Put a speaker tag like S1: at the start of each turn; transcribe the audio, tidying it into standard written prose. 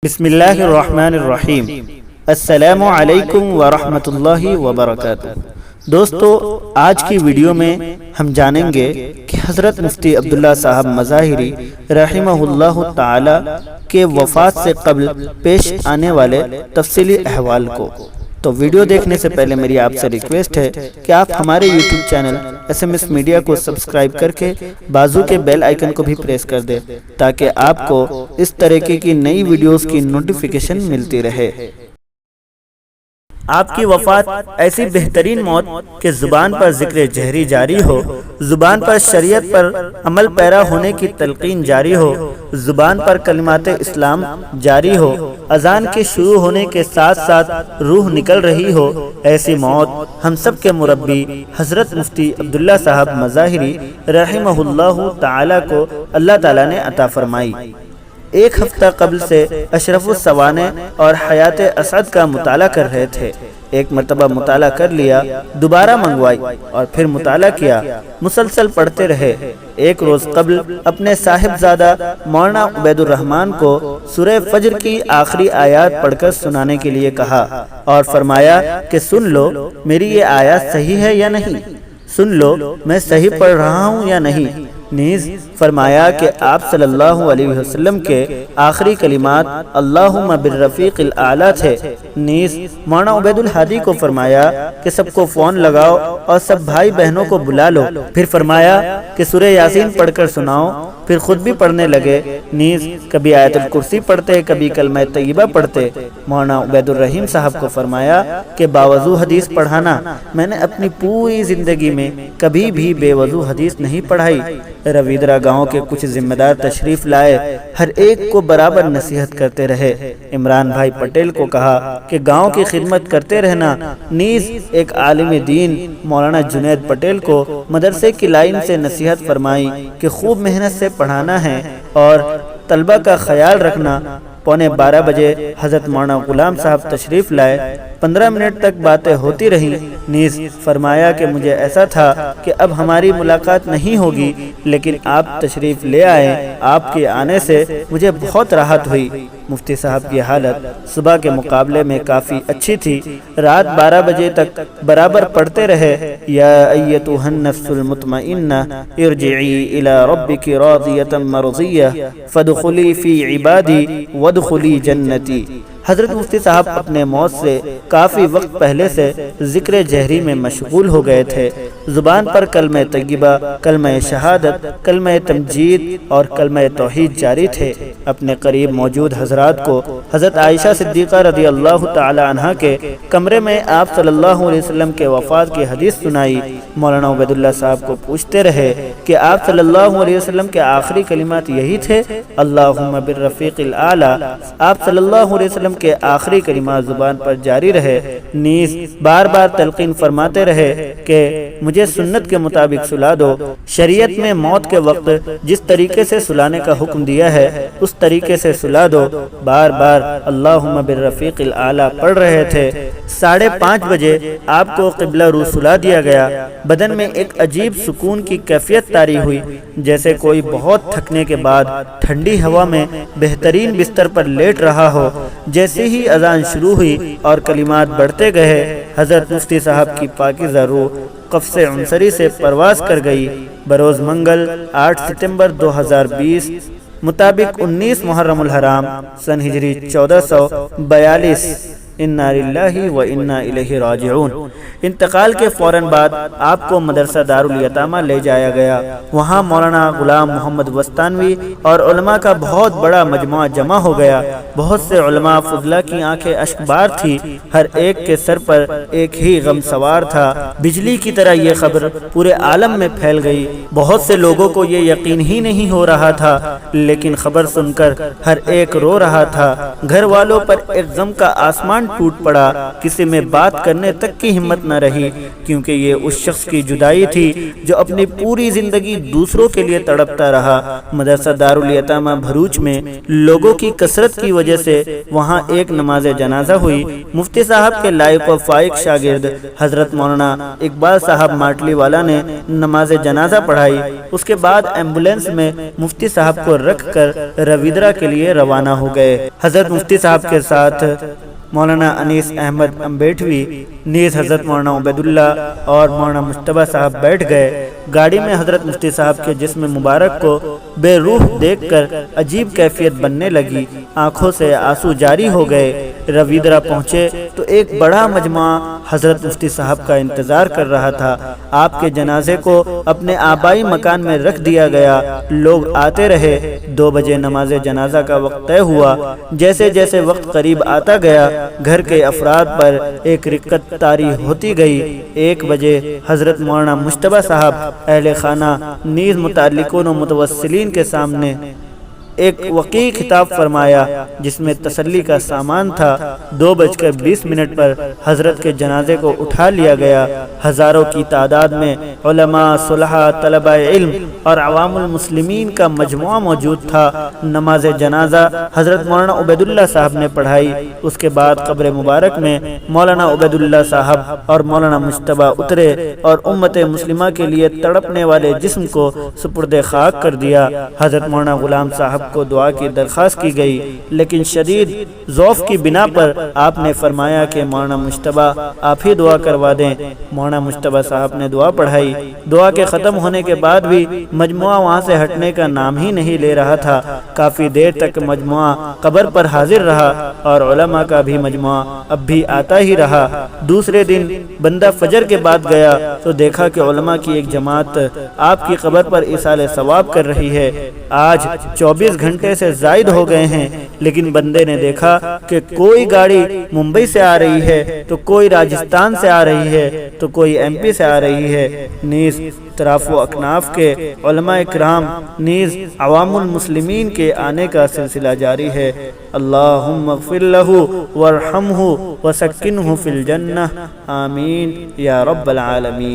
S1: بسم اللہ الرحمن الرحیم۔ السلام علیکم ورحمۃ اللہ وبرکاتہ۔ دوستو، آج کی ویڈیو میں ہم جانیں گے کہ حضرت مفتی عبداللہ صاحب مظاہری رحمہ اللہ تعالی کے وفات سے قبل پیش آنے والے تفصیلی احوال کو۔ تو ویڈیو دیکھنے سے پہلے میری آپ سے ریکویسٹ ہے کہ آپ ہمارے یوٹیوب چینل SMS میڈیا کو سبسکرائب کر کے بازو کے بیل آئیکن کو بھی پریس کر دیں تاکہ آپ کو اس طریقے کی نئی ویڈیوز کی نوٹیفیکیشن ملتی رہے۔ آپ کی وفات ایسی بہترین موت کہ زبان پر ذکر جہری جاری ہو، زبان پر شریعت پر عمل پیرا ہونے کی تلقین جاری ہو، زبان پر کلمات اسلام جاری ہو، اذان کے شروع ہونے کے ساتھ ساتھ روح نکل رہی ہو، ایسی موت ہم سب کے مربی حضرت مفتی عبداللہ صاحب مظاہری رحمہ اللہ تعالی کو اللہ تعالی نے عطا فرمائی۔ ایک ہفتہ قبل سے اشرف السوانح اور حیات اسعد کا مطالعہ کر رہے تھے۔ ایک مرتبہ مطالعہ کر لیا، دوبارہ منگوائی اور پھر مطالعہ کیا، مسلسل پڑھتے رہے۔ ایک روز قبل اپنے صاحبزادہ مولانا عبید الرحمن کو سورہ فجر کی آخری آیات پڑھ کر سنانے کے لیے کہا اور فرمایا کہ سن لو میری یہ آیات صحیح ہے یا نہیں، سن لو میں صحیح پڑھ رہا ہوں یا نہیں۔ نیز فرمایا کہ آپ صلی اللہ علیہ وسلم کے آخری کلمات اللہم بالرفیق الاعلی تھے۔ نیز مولانا عبید الحادی کو فرمایا کہ سب کو فون لگاؤ اور سب بھائی بہنوں کو بلا لو۔ پھر فرمایا کہ سورہ یاسین پڑھ کر سناؤ، پھر خود بھی پڑھنے لگے۔ نیز کبھی آیت الکرسی پڑھتے، کبھی کلمہ طیبہ پڑھتے۔ مولانا عبید الرحیم صاحب کو فرمایا کہ باوضو حدیث پڑھانا، میں نے اپنی پوری زندگی میں کبھی بھی بے وضو حدیث نہیں پڑھائی۔ رویدرہ گاؤں کے کچھ ذمہ دار تشریف لائے، ہر ایک کو برابر نصیحت کرتے رہے۔ عمران بھائی پٹیل کو کہا کہ گاؤں کی خدمت کرتے رہنا۔ نیز ایک عالم دین مولانا جنید پٹیل کو مدرسے کی لائن سے نصیحت فرمائی کہ خوب محنت سے پڑھانا ہے اور طلبہ کا خیال رکھنا۔ 11:15 بجے حضرت مولانا غلام صاحب تشریف لائے، 15 منٹ تک باتیں ہوتی رہیں۔ نیز فرمایا کہ مجھے ایسا تھا کہ اب ہماری ملاقات نہیں ہوگی، لیکن آپ تشریف لے آئے، آپ کے آنے سے مجھے بہت راحت ہوئی۔ مفتی صاحب کی حالت صبح کے مقابلے میں کافی اچھی تھی۔ رات 12 بجے تک برابر پڑھتے رہے، یا ایتھا النفس المطمئنہ ارجعی الی ربک راضیۃ مرضیہ فادخلی فی عبادی وادخلی جنتی۔ حضرت مفتی صاحب اپنے موت سے کافی وقت پہلے سے ذکر جہری میں مشغول ہو گئے تھے۔ زبان پر کلمہ طیبہ، کلمہ شہادت، کلمہ تمجید اور کلمہ توحید جاری تھے۔ اپنے قریب موجود حضرات کو حضرت عائشہ صدیقہ رضی اللہ تعالی عنہا کے کمرے میں آپ صلی اللہ علیہ وسلم کے وفات کی حدیث سنائی۔ مولانا عبید اللہ صاحب کو پوچھتے رہے کہ آپ صلی اللہ علیہ وسلم کے آخری کلمات یہی تھے، اللہم بالرفیق الاعلی۔ آپ صلی اللہ علیہ وسلم کے آخری کلمات زبان پر جاری رہے۔ نیز بار بار تلقین فرماتے رہے کہ مجھے سنت کے مطابق سلا دو۔ شریعت میں موت کے وقت جس طریقے سے سلانے کا حکم دیا ہے اس طریقے سے سلا دو۔ بار بار اللہم بالرفیق الاعلی پڑھ رہے تھے۔ 5:30 بجے آپ کو قبلہ رو سلا دیا گیا۔ بدن میں ایک عجیب سکون کی کیفیت طاری ہوئی، جیسے کوئی بہت تھکنے کے بعد ٹھنڈی ہوا میں بہترین بستر پر لیٹ رہا ہو۔ جیسے ہی اذان شروع ہوئی اور کلمات بڑھتے گئے، حضرت مفتی صاحب کی پاکیزہ روح قفس عنصری سے پرواز کر گئی۔ بروز منگل 8 ستمبر 2020 مطابق 19 محرم الحرام سن ہجری 1442۔ انا للہ و انا الیہ راجعون۔ انتقال کے فوراً بعد آپ کو مدرسہ دارالیتامہ لے جایا گیا۔ وہاں مولانا غلام محمد وستانوی اور علماء کا بہت بڑا مجموعہ جمع ہو گیا۔ بہت سے علماء فضلہ کی آنکھیں اشک بار تھی، ہر ایک کے سر پر ایک ہی غم سوار تھا۔ بجلی کی طرح یہ خبر پورے عالم میں پھیل گئی۔ بہت سے لوگوں کو یہ یقین ہی نہیں ہو رہا تھا، لیکن خبر سن کر ہر ایک رو رہا تھا۔ گھر والوں پر ایک غم کا آسمان ٹوٹ پڑا، کسی میں بات کرنے تک کی ہمت نہ رہی، کیونکہ یہ اس شخص کی جدائی تھی جو اپنی پوری زندگی دوسروں کے لیے تڑپتا رہا۔ مدرسہ دارالیتامہ بھروچ میں لوگوں کی کثرت کی وجہ سے وہاں ایک نماز جنازہ ہوئی۔ مفتی صاحب کے لائق و فائق شاگرد حضرت مولانا اقبال صاحب ماٹلی والا نے نماز جنازہ پڑھائی۔ اس کے بعد ایمبولینس میں مفتی صاحب کو رکھ کر رویدرا کے لیے روانہ ہو گئے۔ حضرت مفتی صاحب کے ساتھ مولانا انیس احمد امبیٹوی، نیز حضرت مولانا عبید اللہ اور مولانا مجتبیٰ صاحب بیٹھ گئے۔ گاڑی میں حضرت مفتی صاحب کے جسم مبارک کو بے روح دیکھ کر عجیب کیفیت بننے لگی، آنکھوں سے آنسو جاری ہو گئے۔ رویدرا پہنچے تو ایک بڑا مجموعہ حضرت مفتی صاحب کا انتظار کر رہا تھا۔ آپ کے جنازے کو اپنے آبائی مکان میں رکھ دیا گیا، لوگ آتے رہے۔ 2 بجے نماز جنازہ کا وقت طے ہوا۔ جیسے جیسے وقت قریب آتا گیا، گھر کے افراد پر ایک رکت طاری ہوتی گئی۔ 1 بجے حضرت مولانا مجتبیٰ صاحب اہل خانہ نیز متعلقون و متوسلین کے سامنے ایک وقیع خطاب فرمایا جس میں تسلی کا سامان تھا۔ 2:20 پر حضرت کے جنازے کو اٹھا لیا گیا۔ ہزاروں کی تعداد میں علماء، صلحاء، طلباء علم اور عوام المسلمین کا مجموعہ موجود تھا۔ نماز جنازہ حضرت مولانا عبید اللہ صاحب نے پڑھائی۔ اس کے بعد قبر مبارک میں مولانا عبید اللہ صاحب اور مولانا مجتبیٰ اترے اور امت مسلمہ کے لیے تڑپنے والے جسم کو سپرد خاک کر دیا۔ حضرت مولانا غلام صاحب کو دعا کی درخواست کی گئی، لیکن شدید ضعف کی بنا پر آپ نے فرمایا کہ مولانا مجتبیٰ آپ ہی دعا کروا دیں۔ مولانا مجتبیٰ صاحب نے دعا پڑھائی۔ دعا کے ختم ہونے کے بعد بھی مجموعہ وہاں سے ہٹنے کا نام ہی نہیں لے رہا تھا۔ کافی دیر تک مجموعہ قبر پر حاضر رہا اور علماء کا بھی مجموعہ اب بھی آتا ہی رہا۔ دوسرے دن بندہ فجر کے بعد گیا تو دیکھا کہ علماء کی ایک جماعت آپ کی قبر پر ایصال ثواب کر رہی ہے۔ آج 24 گھنٹے سے زائد ہو گئے ہیں، لیکن بندے نے دیکھا کہ کوئی گاڑی ممبئی سے آ رہی ہے تو کوئی راجستھان سے آ رہی ہے تو کوئی MP سے آ رہی ہے۔ نیز اطراف و اکناف کے علماء کرام نیز عوام المسلمین کے آنے کا سلسلہ جاری ہے۔ اللہم اغفر لہ وارحمہ وسکنہ فی الجنہ، آمین یا رب العالمین۔